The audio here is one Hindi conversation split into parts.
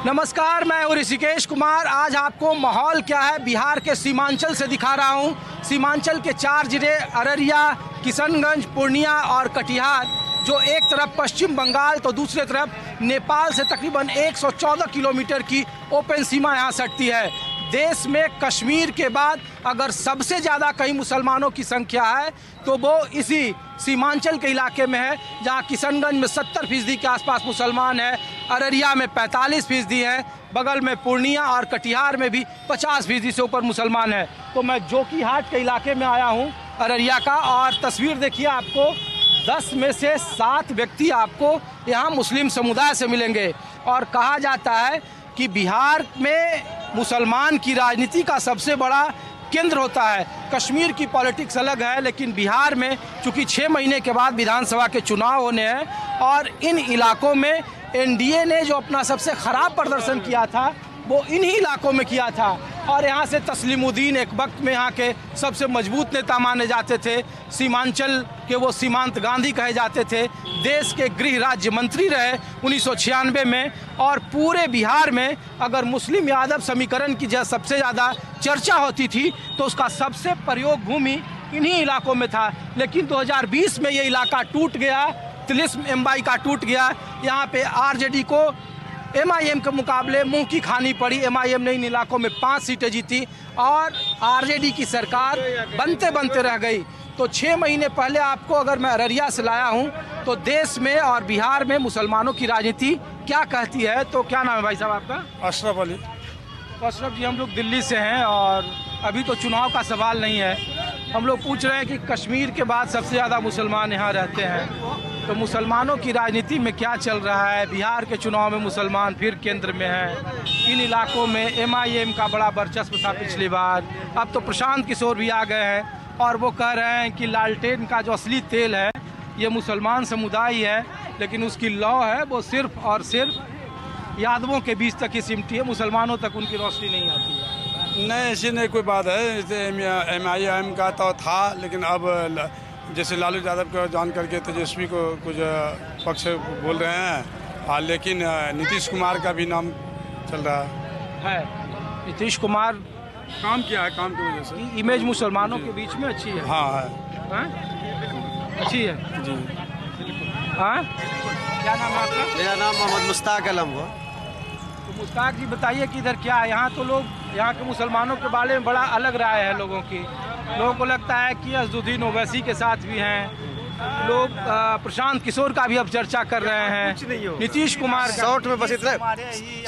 नमस्कार, मैं हूँ ऋषिकेश कुमार। आज आपको माहौल क्या है बिहार के सीमांचल से दिखा रहा हूँ। सीमांचल के 4 जिले अररिया, किशनगंज, पूर्णिया और कटिहार, जो एक तरफ पश्चिम बंगाल तो दूसरे तरफ नेपाल से तकरीबन 114 किलोमीटर की ओपन सीमा यहाँ सटती है। देश में कश्मीर के बाद अगर सबसे ज़्यादा कहीं मुसलमानों की संख्या है तो वो इसी सीमांचल के इलाके में है, जहाँ किशनगंज में 70% के आसपास मुसलमान है, अररिया में 45% है, बगल में पूर्णिया और कटिहार में भी 50% से ऊपर मुसलमान है। तो मैं जोकीहाट के इलाके में आया हूँ अररिया का, और तस्वीर देखिए, आपको 10 में से 7 व्यक्ति आपको यहाँ मुस्लिम समुदाय से मिलेंगे। और कहा जाता है कि बिहार में मुसलमान की राजनीति का सबसे बड़ा केंद्र होता है। कश्मीर की पॉलिटिक्स अलग है, लेकिन बिहार में चूँकि 6 महीने के बाद विधानसभा के चुनाव होने हैं और इन इलाकों में एनडीए ने जो अपना सबसे ख़राब प्रदर्शन किया था वो इन्हीं इलाकों में किया था। और यहाँ से तस्लीमुद्दीन एक वक्त में यहाँ के सबसे मजबूत नेता माने जाते थे। सीमांचल के वो सीमांत गांधी कहे जाते थे। देश के गृह राज्य मंत्री रहे 1996 में। और पूरे बिहार में अगर मुस्लिम यादव समीकरण की सबसे ज़्यादा चर्चा होती थी तो उसका सबसे प्रयोग भूमि इन्हीं इलाकों में था। लेकिन 2020 में ये इलाका टूट गया, तिलिस्म एमवाई का टूट गया। यहाँ पे आरजेडी को एमआईएम के मुकाबले मुंह की खानी पड़ी। एमआईएम ने इन इलाकों में 5 सीटें जीती और आरजेडी की सरकार बनते बनते रह गई। तो 6 महीने पहले आपको अगर मैं अररिया से लाया हूं तो देश में और बिहार में मुसलमानों की राजनीति क्या कहती है। तो क्या नाम है भाई साहब आपका? अशरफ अली। अशरफ जी, हम लोग दिल्ली से हैं और अभी तो चुनाव का सवाल नहीं है। हम लोग पूछ रहे हैं कि कश्मीर के बाद सबसे ज़्यादा मुसलमान यहाँ रहते हैं, तो मुसलमानों की राजनीति में क्या चल रहा है। बिहार के चुनाव में मुसलमान फिर केंद्र में है। इन इलाकों में एमआईएम का बड़ा वर्चस्व था पिछली बार, अब तो प्रशांत किशोर भी आ गए हैं और वो कह रहे हैं कि लालटेन का जो असली तेल है ये मुसलमान समुदाय है, लेकिन उसकी लौ है वो सिर्फ और सिर्फ यादवों के बीच तक ही सिमटी है, मुसलमानों तक उनकी रोशनी नहीं आती है। नहीं, ऐसी नहीं कोई बात है। एमआईएम का तो था, लेकिन अब जैसे लालू यादव को जान करके तेजस्वी को कुछ पक्ष बोल रहे हैं, लेकिन नीतीश कुमार का भी नाम चल रहा है। नीतीश कुमार काम किया है, काम की वजह से इमेज मुसलमानों के बीच में अच्छी है। हाँ है, अच्छी है जी। हाँ, क्या नाम है आपका? मेरा नाम मोहम्मद मुश्ताक आलम हुआ। तो मुश्ताक जी बताइए कि इधर क्या है। यहाँ तो लोग यहाँ के मुसलमानों के बारे में बड़ा अलग राय है लोगों की। लोगों को लगता है कि अज़दुद्दीन ओवैसी के साथ भी हैं लोग, प्रशांत किशोर का भी अब चर्चा कर रहे हैं, नीतीश कुमार का। शॉर्ट में बस इतना,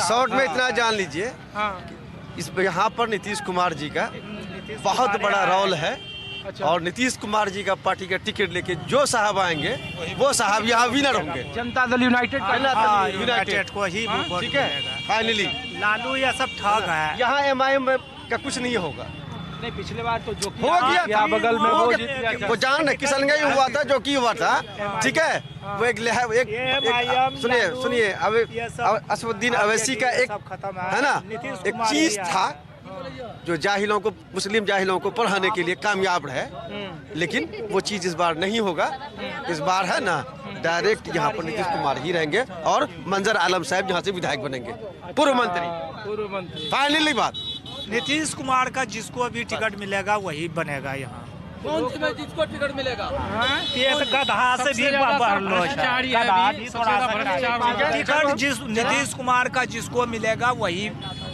शॉर्ट में इतना जान लीजिए, इस यहाँ पर नीतीश कुमार जी का बहुत बड़ा रोल है। अच्छा। और नीतीश कुमार जी का पार्टी का टिकट लेके जो साहब आएंगे वो साहब यहाँ विनर होंगे। जनता दल यूनाइटेड यूनाइटेड को ही ठीक है, फाइनली। लालू ये सब ठग है। यहाँ एमआईएम का कुछ नहीं होगा। नहीं, पिछले बार तो जो हो गया बगल में वो जीत गया था। वो जान किशनगंज हुआ था, जो की हुआ था, ठीक है। वो एक सुनिए, अब असदुद्दीन ओवैसी का एक है ना, एक चीज था जो जाहिलों को, मुस्लिम जाहिलों को पढ़ाने के लिए कामयाब है, लेकिन वो चीज़ इस बार नहीं होगा। इस बार है ना, डायरेक्ट यहाँ पर नीतीश कुमार ही रहेंगे और मंजर आलम साहब यहाँ से विधायक बनेंगे, पूर्व मंत्री। फाइनली बात, नीतीश कुमार का जिसको भी टिकट मिलेगा वही बनेगा यहाँ। कौन सी में जिसको टिकट मिलेगा? ये तो गधा से भी टिकट जिस नीतीश कुमार का जिसको मिलेगा वही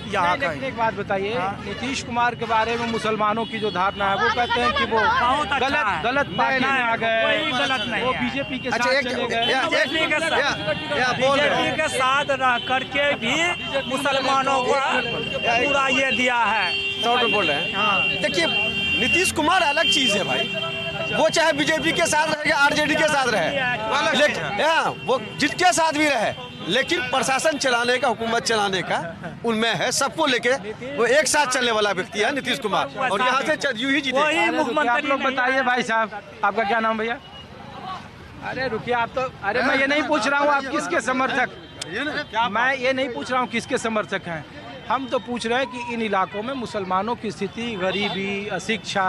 यहाँ का। एक बात बताइए, नीतीश कुमार के बारे में मुसलमानों की जो धारणा है वो कहते हैं कि वो गलत पार्टी में आ गए, कोई गलत नहीं, वो बीजेपी के साथ चले गए। बीजेपी के साथ रह करके भी मुसलमानों को पूरा ये दिया है। शॉर्ट बोल रहे हैं। देखिए, नीतीश कुमार अलग चीज है भाई, वो चाहे बीजेपी के साथ रहे या आरजेडी के साथ रहे, लेकिन वो जिसके साथ भी रहे, लेकिन प्रशासन चलाने का, हुकूमत चलाने का उनमें है। सबको लेके वो एक साथ चलने वाला व्यक्ति है नीतीश कुमार, और यहाँ से यूं ही जीते। आप लोग बताइए भाई साहब, आपका क्या नाम भैया? अरे रुकिए, आप तो, अरे मैं ये नहीं पूछ रहा हूँ आप किसके समर्थक, मैं ये नहीं पूछ रहा हूँ किसके समर्थक हैं, हम तो पूछ रहे हैं कि इन इलाकों में मुसलमानों की स्थिति, गरीबी, अशिक्षा,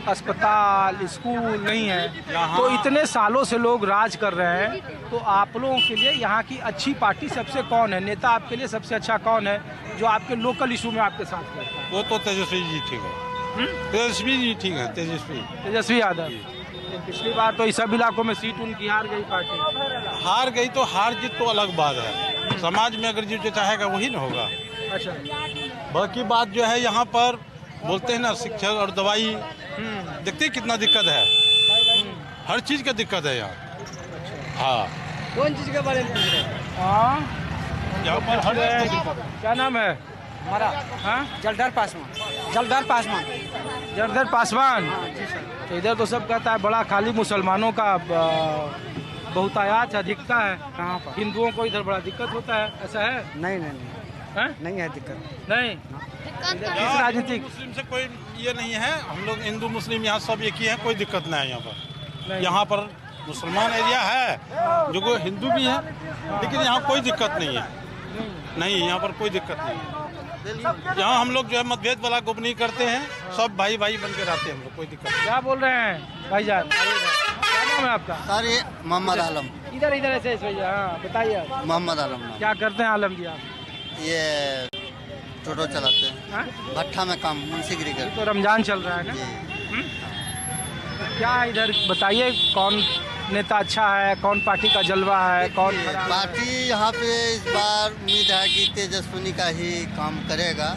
अस्पताल, स्कूल नहीं है, तो इतने सालों से लोग राज कर रहे हैं, तो आप लोगों के लिए यहाँ की अच्छी पार्टी सबसे कौन है, नेता आपके लिए सबसे अच्छा कौन है जो आपके लोकल इशू में आपके साथ रहता है? वो तो तेजस्वी जी ठीक है। तेजस्वी जी ठीक है। तेजस्वी यादव। तो पिछली बार तो इस सब इलाकों में सीट उनकी हार गई पार्टी। हार गई तो हार जीत तो अलग बात है, समाज में अगर जो चाहेगा वही ना होगा। अच्छा। बाकी बात जो है यहाँ पर बोलते हैं ना, शिक्षा और दवाई, देखते हैं कितना दिक्कत है, हर चीज़ का दिक्कत है यहाँ। हाँ, कौन चीज़ के बारे में पूछ रहे हैं? हाँ, यहाँ पर हर चीज़ का दिक्कत है। क्या नाम है हमारा? हाँ, जलदार पासवान। जरदर पासवान। तो इधर तो सब कहता है बड़ा खाली मुसलमानों का बहुतायात है, अधिकता है। कहाँ पर? हिंदुओं को इधर बड़ा दिक्कत होता है, ऐसा है? नहीं हैं? नहीं है दिक्कत। नहीं। यहाँ राजनीतिक मुस्लिम से कोई ये नहीं है, हम लोग हिंदू मुस्लिम यहाँ सब एक ही है, कोई दिक्कत नहीं है यहाँ पर। नहीं। यहाँ पर मुसलमान एरिया है जो कोई हिंदू भी है, लेकिन यहाँ कोई दिक्कत नहीं है। नहीं, यहाँ पर कोई दिक्कत नहीं है। यहाँ हम लोग जो है मतभेद वाला गुप नहीं करते हैं, सब भाई भाई बन के रहते हैं हम लोग, कोई दिक्कत नहीं। क्या बोल रहे हैं भाईजान? क्या नाम है आपका? सर ये मोहम्मद आलम। इधर ऐसे भैया। हाँ, बताइए आप। मोहम्मद आलम नाम। क्या करते हैं आलम जी आप? ये टोटो चलाते हैं, हाँ? भट्ठा में काम, मुंशीगिरी ये कर। तो रमजान चल रहा है ना। जी। क्या इधर बताइए, कौन नेता अच्छा है, कौन पार्टी का जलवा है, कौन खराब है? पार्टी यहाँ पे इस बार उम्मीद है कि तेजस्वी का ही काम करेगा।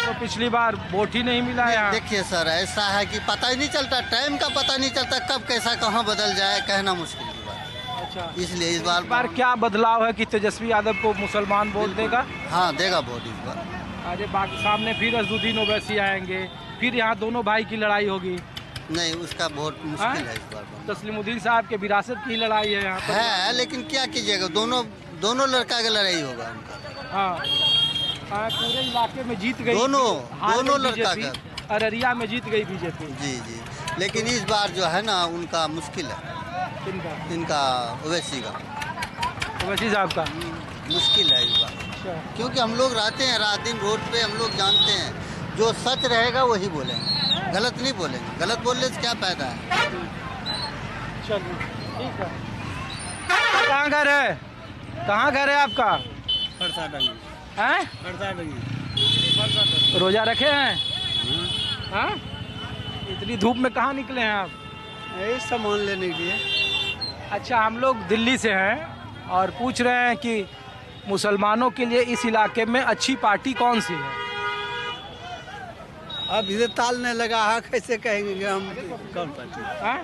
तो पिछली बार वोट ही नहीं मिला यहाँ। देखिए सर, ऐसा है कि पता ही नहीं चलता, टाइम का पता नहीं चलता, कब कैसा कहाँ बदल जाए, कहना मुश्किल की बात है। अच्छा। इसलिए इस इस बार बार क्या बदलाव है कि तेजस्वी यादव को मुसलमान वोट देगा? हाँ देगा वोट इस बार। आज बाकी सामने फिर असदुद्दीन ओवैसी आएंगे, फिर यहाँ दोनों भाई की लड़ाई होगी। नहीं, उसका वोट मुश्किल है इस बार। तस्लीमुद्दीन साहब के विरासत की लड़ाई है यहाँ पर। है, लेकिन क्या कीजिएगा, दोनों लड़का का लड़ाई होगा उनका। हाँ, पूरे इलाके में जीत गई दोनों लड़का का। अररिया में जीत गई बीजेपी। जी, लेकिन इस बार जो है ना उनका मुश्किल है, इनका ओवैसी का ओवैसी साहब का मुश्किल है इस बार। अच्छा। क्योंकि हम लोग रहते हैं रात दिन रोड पे, हम लोग जानते हैं जो सच रहेगा वही बोलेंगे, गलत नहीं बोलेंगे। गलत बोलने से क्या फायदा है। चलिए ठीक है। कहाँ घर है? कहाँ घर है आपका? हैं? रोजा रखे हैं? हाँ? इतनी धूप में कहाँ निकले हैं आप? यही सामान लेने के लिए। अच्छा, हम लोग दिल्ली से हैं और पूछ रहे हैं कि मुसलमानों के लिए इस इलाके में अच्छी पार्टी कौन सी है? अब इधर ताल नहीं लगा है, कैसे कहेंगे हम कौन पार्टी? हाँ?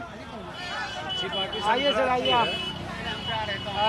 आइए सर, आइए आप।